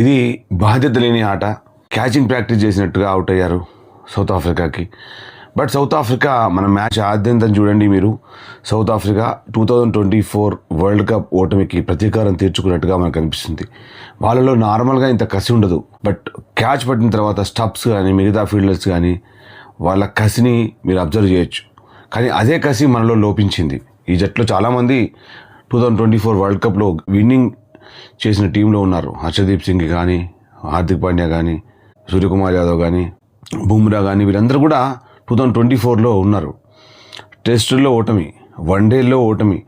ఇది బాధ్యత లేని ఆట. క్యాచింగ్ ప్రాక్టీస్ చేసినట్టుగా అవుట్ అయ్యారు సౌత్ ఆఫ్రికాకి. బట్ సౌత్ ఆఫ్రికా మన మ్యాచ్ ఆద్యంతం చూడండి మీరు. సౌత్ ఆఫ్రికా 2024 వరల్డ్ కప్ ఓటమికి ప్రతీకారం తీర్చుకున్నట్టుగా మనకు కనిపిస్తుంది. వాళ్ళలో నార్మల్గా ఇంత కసి ఉండదు. బట్ క్యాచ్ పట్టిన తర్వాత స్టబ్స్ కానీ మిగతా ఫీల్డర్స్ కానీ వాళ్ళ కసిని మీరు అబ్జర్వ్ చేయొచ్చు. కానీ అదే కసి మనలో లోపించింది. ఈ జట్లో చాలామంది 2024 వరల్డ్ కప్లో విన్నింగ్ చేసిన టీంలో ఉన్నారు. హర్షదీప్ సింగ్ కానీ, హార్దిక్ పాండ్యా కానీ, సూర్యకుమార్ యాదవ్ కానీ, బుమ్రా కానీ, వీరందరూ కూడా 2024లో ఉన్నారు. టెస్టుల్లో ఓటమి, వన్డేల్లో ఓటమి.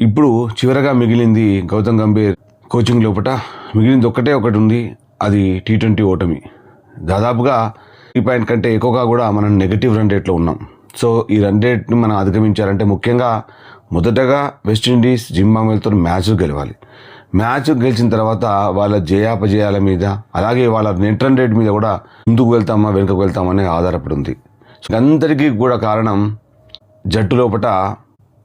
ఇప్పుడు చివరగా మిగిలింది గౌతమ్ గంభీర్ కోచింగ్ లోపల మిగిలింది ఒకటి ఉంది, అది T20 ఓటమి. దాదాపుగా 3 పాయింట్ కంటే ఎక్కువగా కూడా మనం నెగటివ్ రన్ రేట్లో ఉన్నాం. సో ఈ రన్ రేట్ని మనం అధిగమించాలంటే ముఖ్యంగా మొదటగా వెస్టిండీస్ జింబాబ్వేతో మ్యాచ్ గెలవాలి. మ్యాచ్ గెలిచిన తర్వాత వాళ్ళ జయాపజయాల మీద, అలాగే వాళ్ళ నెట్ రన్ రేట్ మీద కూడా ముందుకు వెళ్తామా వెనుకకు వెళ్తామా అనేది ఆధారపడి ఉంది. అందరికీ కూడా కారణం జట్టు లోపల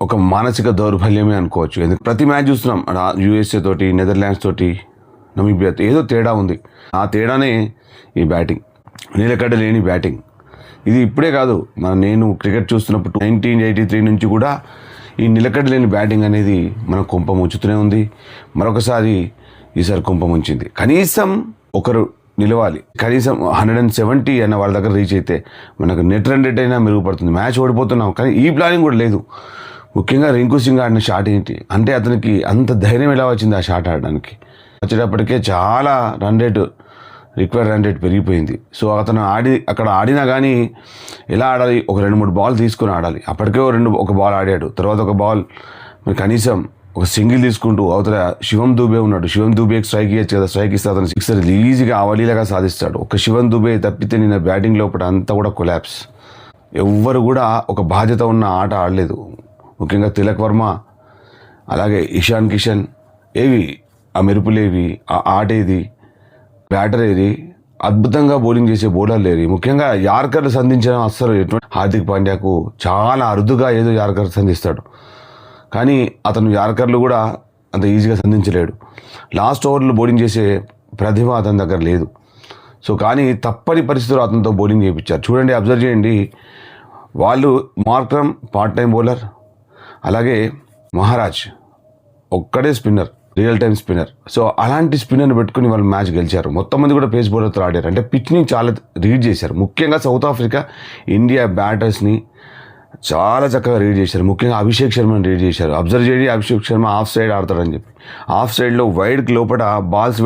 ఒక మానసిక దౌర్బల్యమే అనుకోవచ్చు. ఎందుకు ప్రతి మ్యాచ్ చూస్తున్నాం, USA తోటి, నెదర్లాండ్స్ తోటి, నమీబియా ఏదో తేడా ఉంది. ఆ తేడానే ఈ బ్యాటింగ్, నిలకడ లేని బ్యాటింగ్. ఇది ఇప్పుడే కాదు, నేను క్రికెట్ చూస్తున్నప్పుడు 1983 నుంచి కూడా ఈ నిలకడ లేని బ్యాటింగ్ అనేది మన కుంప ముంచుతూనే ఉంది. మరొకసారి ఈసారి కుంప ముంచింది. కనీసం ఒకరు నిలవాలి, కనీసం 170 అన్న వాళ్ళ దగ్గర రీచ్ అయితే మనకు నెట్ రన్ రేట్ అయినా మెరుగుపడుతుంది. మ్యాచ్ ఓడిపోతున్నాం కానీ ఈ ప్లానింగ్ కూడా లేదు. ముఖ్యంగా రింకు సింగ్ ఆడిన షాట్ ఏంటి అంటే, అతనికి అంత ధైర్యం ఎలా వచ్చింది ఆ షాట్ ఆడడానికి? వచ్చేటప్పటికే చాలా రిక్వైర్డ్ రన్ రేట్ పెరిగిపోయింది. సో అతను అక్కడ ఆడినా కానీ ఎలా ఆడాలి, ఒక 2-3 బాల్ తీసుకొని ఆడాలి. అప్పటికే ఒక బాల్ ఆడాడు, తర్వాత ఒక బాల్ కనీసం ఒక సింగిల్ తీసుకుంటూ అవతల శివం దూబే ఉన్నాడు. శివం దూబేకి స్ట్రైక్ ఇవ్వచ్చు కదా, స్ట్రైక్ ఇస్తే అతను సిక్సర్ ఈజీగా అవలీలాగా సాధిస్తాడు. ఒక శివం దూబే తప్పితే నిన్న బ్యాటింగ్ లోపల అంతా కూడా కొలాప్స్. ఎవ్వరు కూడా ఒక బాధ్యత ఉన్న ఆట ఆడలేదు. ముఖ్యంగా తిలక్ వర్మ, అలాగే ఇషాన్ కిషన్, ఏవి ఆ మెరుపులేవి, ఆ ఆట ఏది, బ్యాటర్ ఏది, అద్భుతంగా బౌలింగ్ చేసే బౌలర్ లేరు. ముఖ్యంగా యార్కర్లు సంధించడం అస్సలు ఎటువంటి. హార్దిక్ పాండ్యాకు చాలా అరుదుగా ఏదో యార్కర్ సంధిస్తాడు, కానీ అతను యార్కర్లు కూడా అంత ఈజీగా సంధించలేడు. లాస్ట్ ఓవర్లో బౌలింగ్ చేసే ప్రతిభ అతని దగ్గర లేదు. సో కానీ తప్పని పరిస్థితుల్లో అతనితో బౌలింగ్ చేయించారు. చూడండి, అబ్జర్వ్ చేయండి. వాళ్ళు మార్క్రమ్ పార్ట్ టైం బౌలర్, అలాగే మహారాజ్ ఒక్కడే spinner, real time spinner. So అలాంటి స్పిన్నర్ని పెట్టుకుని వాళ్ళు మ్యాచ్ గెలిచారు. మొత్తం మంది కూడా పేస్ బౌలర్తో ఆడారు. అంటే పిచ్ని చాలా రీడ్ చేశారు. ముఖ్యంగా సౌత్ ఆఫ్రికా ఇండియా బ్యాటర్స్ని చాలా చక్కగా రీడ్ చేశారు. ముఖ్యంగా అభిషేక్ శర్మని రీడ్ చేశారు. అబ్జర్వ్ చేయండి, అభిషేక్ శర్మ ఆఫ్ సైడ్ ఆడతాడని చెప్పి ఆఫ్ సైడ్లో వైడ్కి లోపల బాల్స్